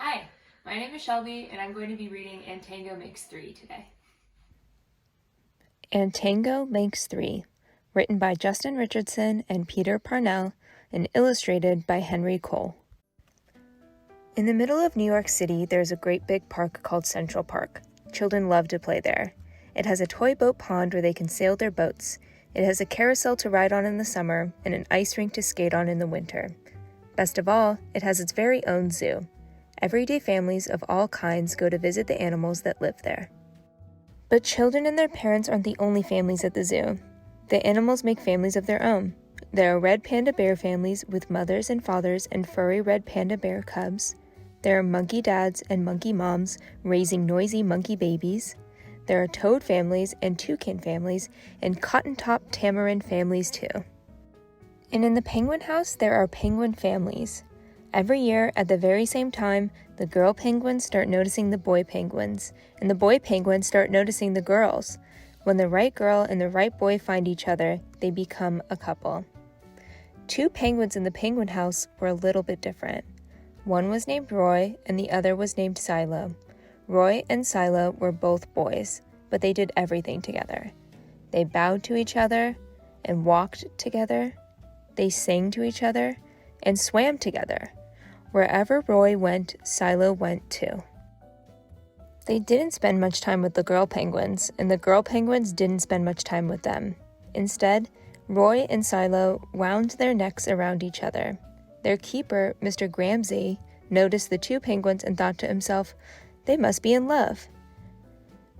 Hi, my name is Shelby, and I'm going to be reading And Tango Makes Three today. And Tango Makes Three, written by Justin Richardson and Peter Parnell, and illustrated by Henry Cole. In the middle of New York City, there's a great big park called Central Park. Children love to play there. It has a toy boat pond where they can sail their boats. It has a carousel to ride on in the summer and an ice rink to skate on in the winter. Best of all, it has its very own zoo. Everyday families of all kinds go to visit the animals that live there. But children and their parents aren't the only families at the zoo. The animals make families of their own. There are red panda bear families with mothers and fathers and furry red panda bear cubs. There are monkey dads and monkey moms raising noisy monkey babies. There are toad families and toucan families and cotton-top tamarin families too. And in the penguin house, there are penguin families. Every year, at the very same time, the girl penguins start noticing the boy penguins, and the boy penguins start noticing the girls. When the right girl and the right boy find each other, they become a couple. Two penguins in the penguin house were a little bit different. One was named Roy, and the other was named Silo. Roy and Silo were both boys, but they did everything together. They bowed to each other and walked together. They sang to each other and swam together. Wherever Roy went, Silo went too. They didn't spend much time with the girl penguins, and the girl penguins didn't spend much time with them. Instead, Roy and Silo wound their necks around each other. Their keeper, Mr. Gramsay, noticed the two penguins and thought to himself, they must be in love.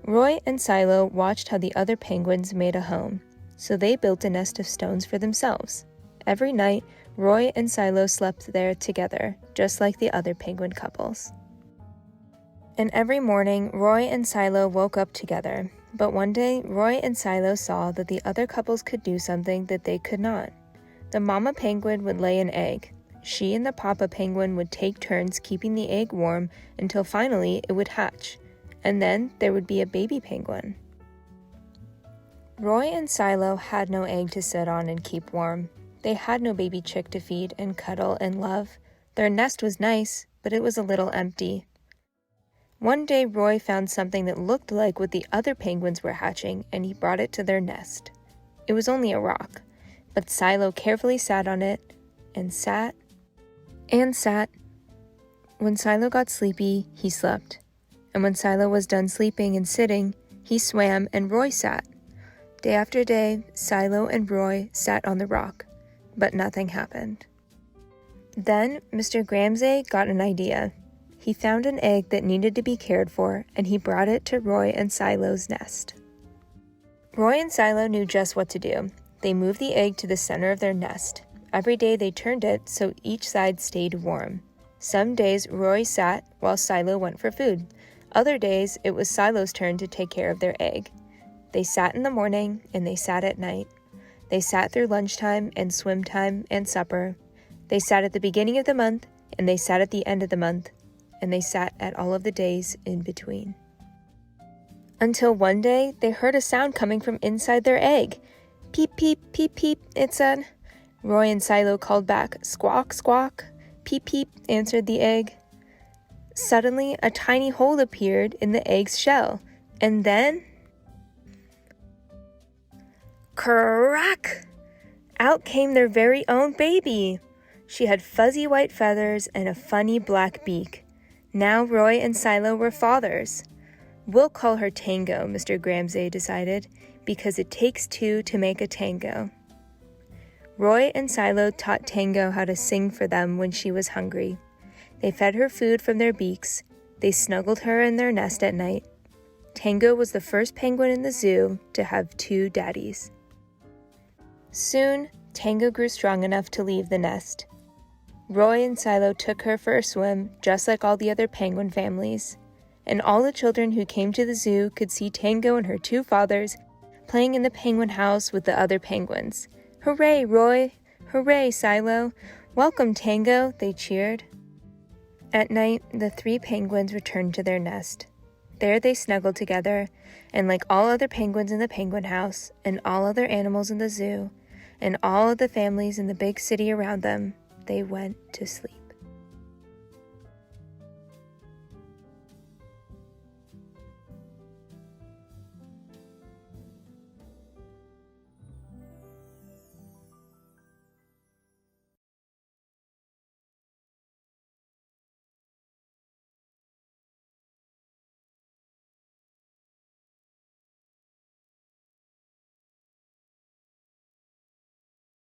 Roy and Silo watched how the other penguins made a home, so they built a nest of stones for themselves. Every night, Roy and Silo slept there together, just like the other penguin couples. And every morning, Roy and Silo woke up together. But one day, Roy and Silo saw that the other couples could do something that they could not. The mama penguin would lay an egg. She and the papa penguin would take turns keeping the egg warm until finally it would hatch. And then there would be a baby penguin. Roy and Silo had no egg to sit on and keep warm. They had no baby chick to feed and cuddle and love. Their nest was nice, but it was a little empty. One day, Roy found something that looked like what the other penguins were hatching, and he brought it to their nest. It was only a rock, but Silo carefully sat on it, and sat, and sat. When Silo got sleepy, he slept. And when Silo was done sleeping and sitting, he swam and Roy sat. Day after day, Silo and Roy sat on the rock. But nothing happened. Then Mr. Gramsay got an idea. He found an egg that needed to be cared for, and he brought it to Roy and Silo's nest. Roy and Silo knew just what to do. They moved the egg to the center of their nest. Every day they turned it so each side stayed warm. Some days Roy sat while Silo went for food. Other days it was Silo's turn to take care of their egg. They sat in the morning and they sat at night. They sat through lunchtime and swim time and supper. They sat at the beginning of the month, and they sat at the end of the month, and they sat at all of the days in between. Until one day, they heard a sound coming from inside their egg. Peep, peep, peep, peep, it said. Roy and Silo called back, squawk, squawk. Peep, peep, answered the egg. Suddenly, a tiny hole appeared in the egg's shell, and then crack! Out came their very own baby. She had fuzzy white feathers and a funny black beak. Now Roy and Silo were fathers. We'll call her Tango, Mr. Gramsay decided, because it takes two to make a tango. Roy and Silo taught Tango how to sing for them when she was hungry. They fed her food from their beaks. They snuggled her in their nest at night. Tango was the first penguin in the zoo to have two daddies. Soon, Tango grew strong enough to leave the nest. Roy and Silo took her for a swim, just like all the other penguin families. And all the children who came to the zoo could see Tango and her two fathers playing in the penguin house with the other penguins. Hooray, Roy! Hooray, Silo! Welcome, Tango! They cheered. At night, the three penguins returned to their nest. There they snuggled together, and like all other penguins in the penguin house, and all other animals in the zoo, and all of the families in the big city around them, they went to sleep.